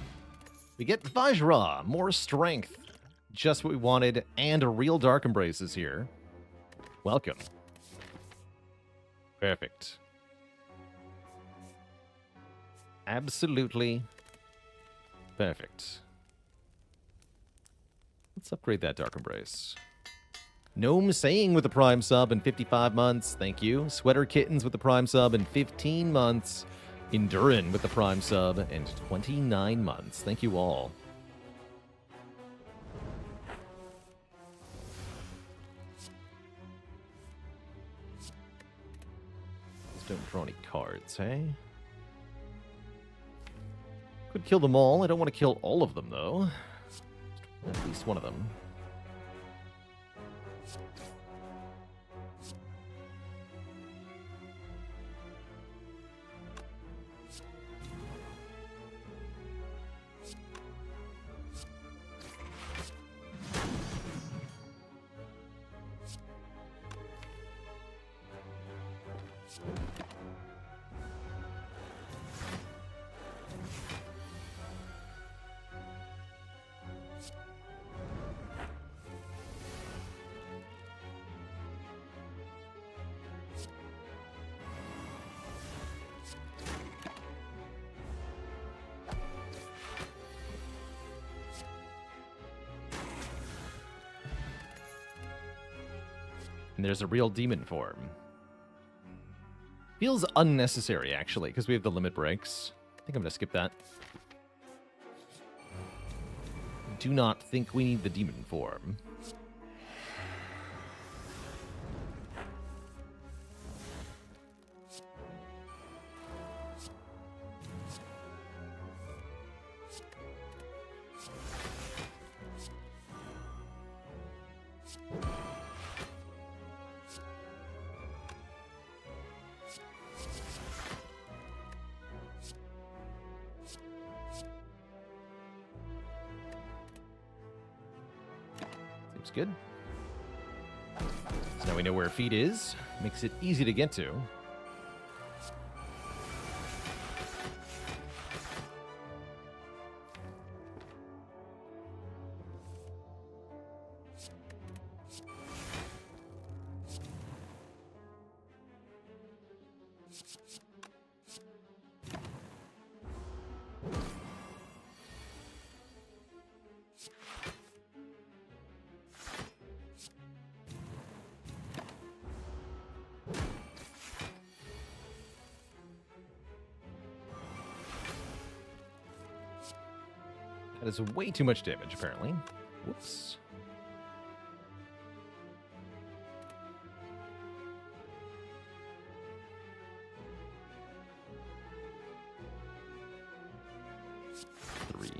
We get Vajra, more strength. Just what we wanted, and a real Dark Embrace is here. Welcome. Perfect. Absolutely perfect. Let's upgrade that Dark Embrace. Gnome Saying with the Prime sub in 55 months. Thank you. Sweater Kittens with the Prime sub in 15 months. Endurin with the Prime sub and 29 months. Thank you all. Just don't draw any cards, hey? Could kill them all. I don't want to kill all of them, though. At least one of them. And there's a real demon form. Feels unnecessary, actually, because we have the limit breaks. I think I'm going to skip that. Do not think we need the demon form. Good. So now we know where feet is. Makes it easy to get to. That is way too much damage, apparently. Whoops. Three.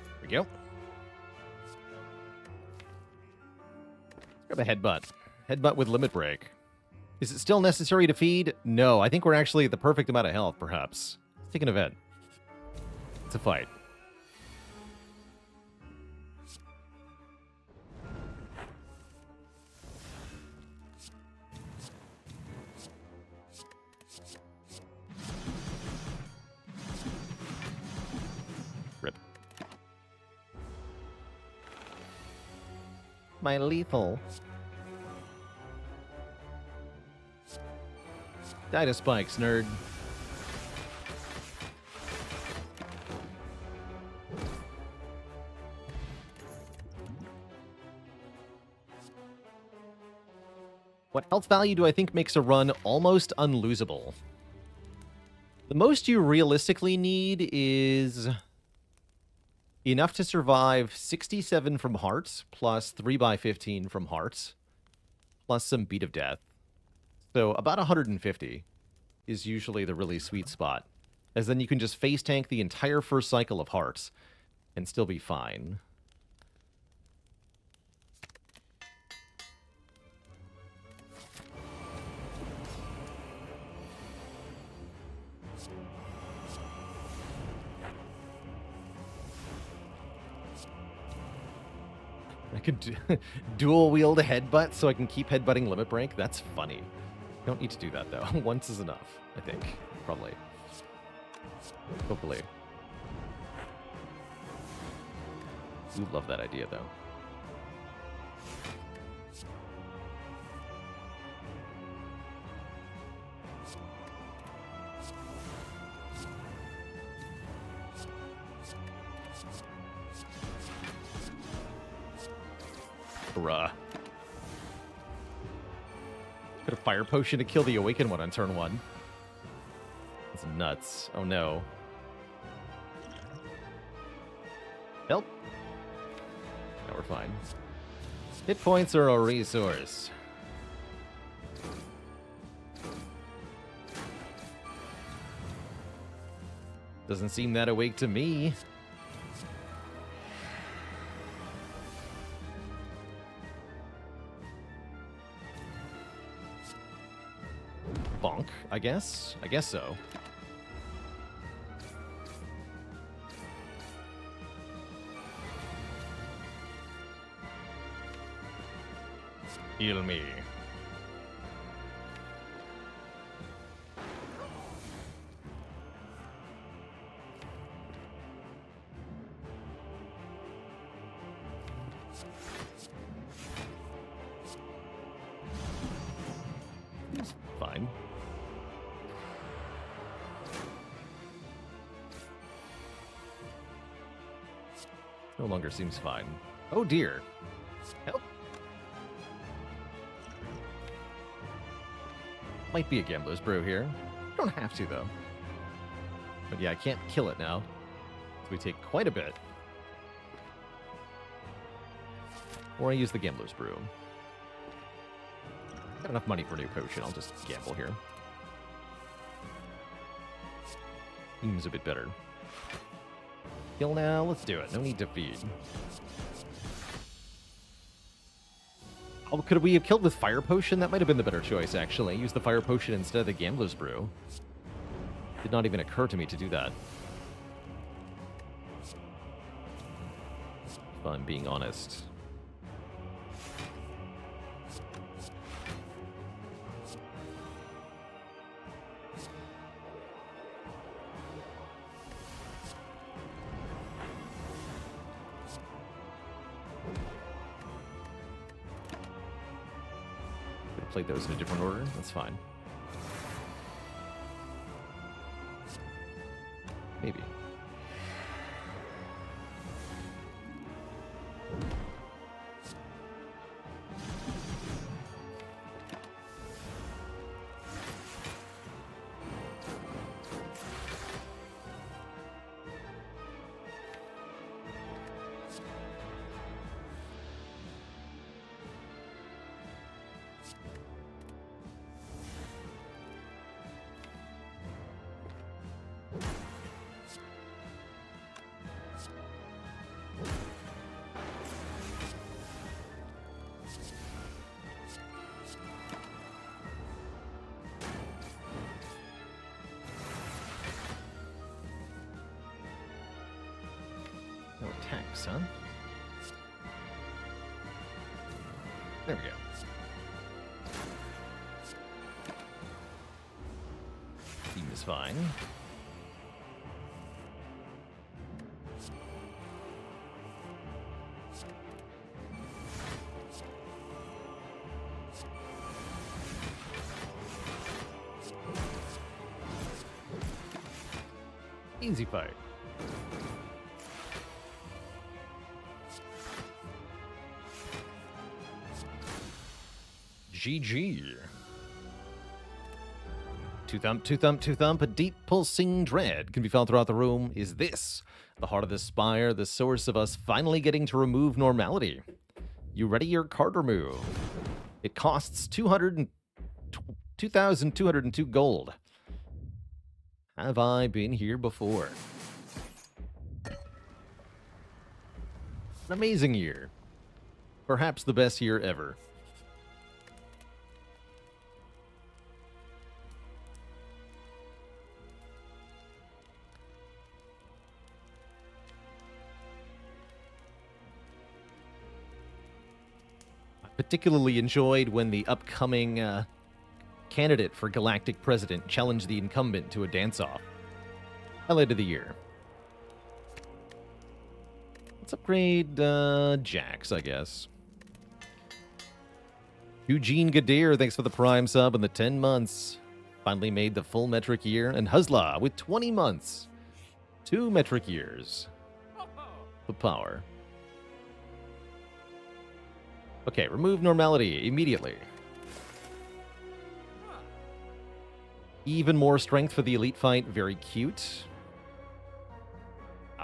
There we go. Let's grab a headbutt. Headbutt with limit break. Is it still necessary to feed? No, I think we're actually at the perfect amount of health, perhaps. Let's take an event. It's a fight. Rip. My lethal. Die to spikes, nerd. What health value do I think makes a run almost unlosable? The most you realistically need is enough to survive 67 from hearts, plus 3x15 from hearts, plus some beat of death. So about 150 is usually the really sweet spot, as then you can just face tank the entire first cycle of hearts and still be fine. I could dual wield a headbutt so I can keep headbutting limit break. That's funny. Don't need to do that, though. Once is enough, I think. Probably. Hopefully. You love that idea, though. Bruh. Got a fire potion to kill the awakened one on turn 1. That's nuts. Oh no. Help. Now we're fine. Hit points are a resource. Doesn't seem that awake to me. Bonk, I guess? I guess so. Heal me. It's fine. No longer seems fine. Oh dear. Help. Might be a Gambler's Brew here. Don't have to, though. But yeah, I can't kill it now. So we take quite a bit. Or I use the Gambler's Brew. Got enough money for a new potion. I'll just gamble here. Seems a bit better. Kill now. Let's do it. No need to feed. Oh, could we have killed with Fire Potion? That might have been the better choice, actually. Use the Fire Potion instead of the Gambler's Brew. Did not even occur to me to do that. If I'm being honest. Played those in a different order. That's fine. Maybe. No attacks, huh? There we go. Team is fine. Easy fight. GG. Two thump, two thump, two thump. A deep pulsing dread can be felt throughout the room. Is this the heart of the spire, the source of us finally getting to remove normality? You ready your card remove? It costs 2,202 gold. Have I been here before? An amazing year. Perhaps the best year ever. Particularly enjoyed when the upcoming candidate for galactic president challenged the incumbent to a dance-off. Highlight of the year. Let's upgrade Jax, I guess. Eugene Gadir, thanks for the Prime sub and the 10 months. Finally made the full metric year. And Huzla with 20 months. 2 metric years. The power. Okay, remove normality immediately. Even more strength for the elite fight. Very cute.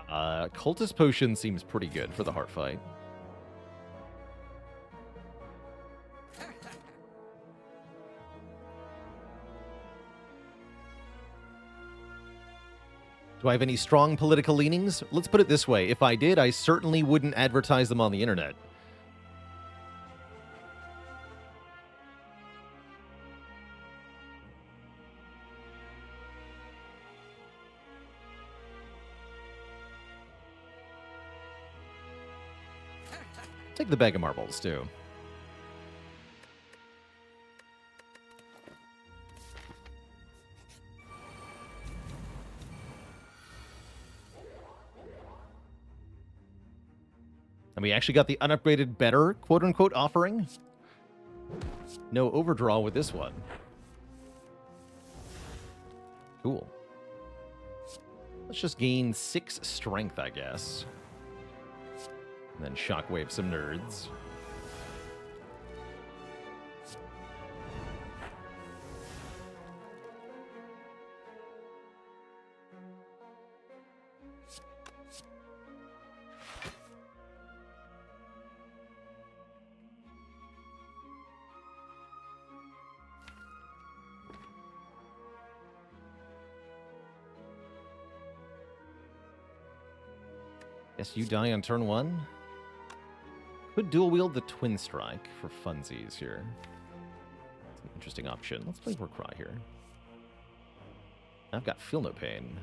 Cultist potion seems pretty good for the heart fight. Do I have any strong political leanings? Let's put it this way. If I did, I certainly wouldn't advertise them on the internet. Take the bag of marbles, too. And we actually got the unupgraded better, quote-unquote, offering. No overdraw with this one. Cool. Let's just gain 6 strength, I guess. And then shockwave some nerds. Guess you die on turn 1. Could dual wield the Twin Strike for funsies here. It's an interesting option. Let's play Warcry here. I've got Feel No Pain.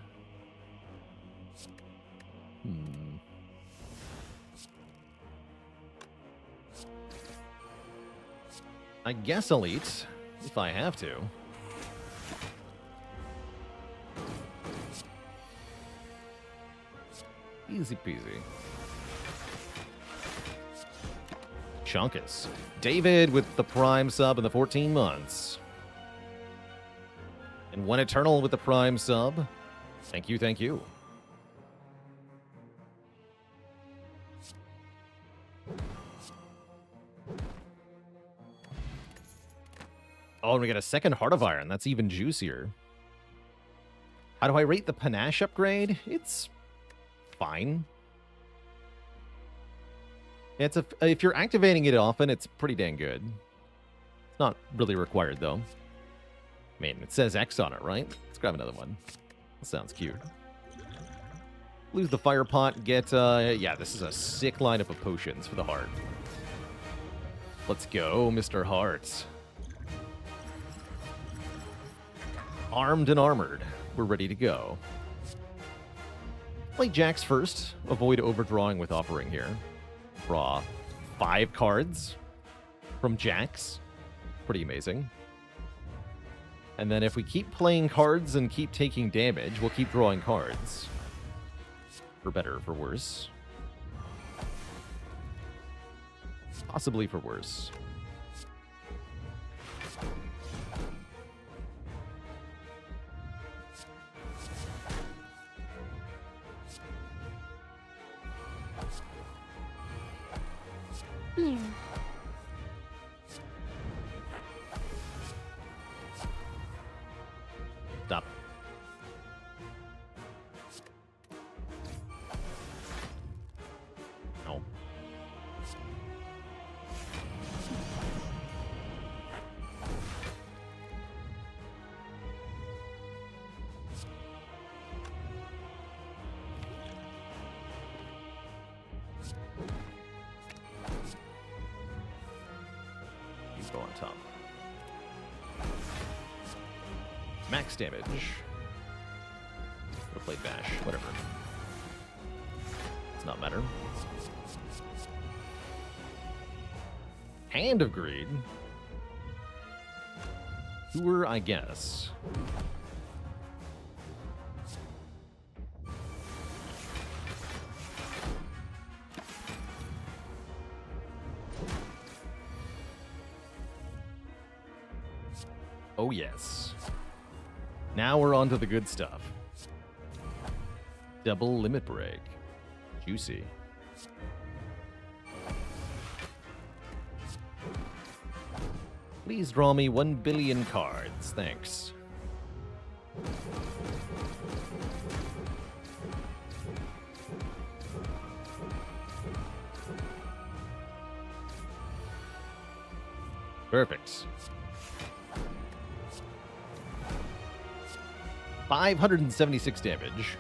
I guess Elite, if I have to. Easy peasy. Chunkus. David with the Prime sub in the 14 months. And One Eternal with the Prime sub. Thank you, thank you. Oh, and we got a second Heart of Iron. That's even juicier. How do I rate the Panache upgrade? It's fine. It's if you're activating it often, it's pretty dang good. It's not really required, though. I mean, it says X on it, right? Let's grab another one. That sounds cute. Lose the Fire Pot, get, yeah, this is a sick lineup of potions for the heart. Let's go, Mr. Heart. Armed and armored. We're ready to go. Play Jax first. Avoid overdrawing with Offering here. Draw 5 cards from Jax. Pretty amazing. And then if we keep playing cards and keep taking damage, we'll keep drawing cards. For better or for worse. Possibly for worse. Stop. No. You go on top. Max damage. We'll play Bash, whatever. Does not matter. Hand of Greed. Tour, I guess. Oh, yes. Now we're on to the good stuff. Double Limit Break. Juicy. Please draw me 1 billion cards. Thanks. Perfect. 576 damage.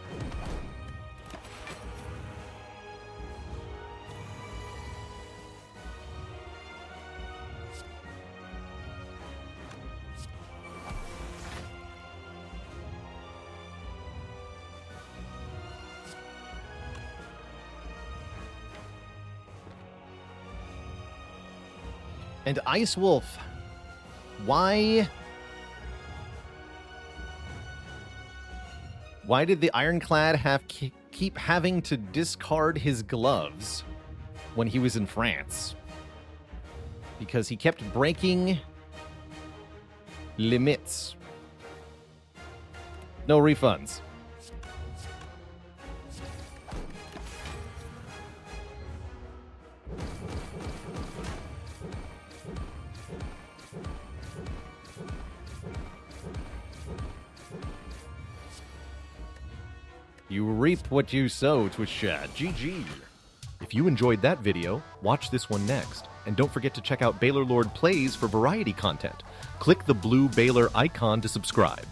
And Ice Wolf. Why did the Ironclad keep having to discard his gloves when he was in France? Because he kept breaking limits. No refunds. You reap what you sow, Twitch chat. GG. If you enjoyed that video, watch this one next. And don't forget to check out Baalorlord Plays for variety content. Click the blue Baalor icon to subscribe.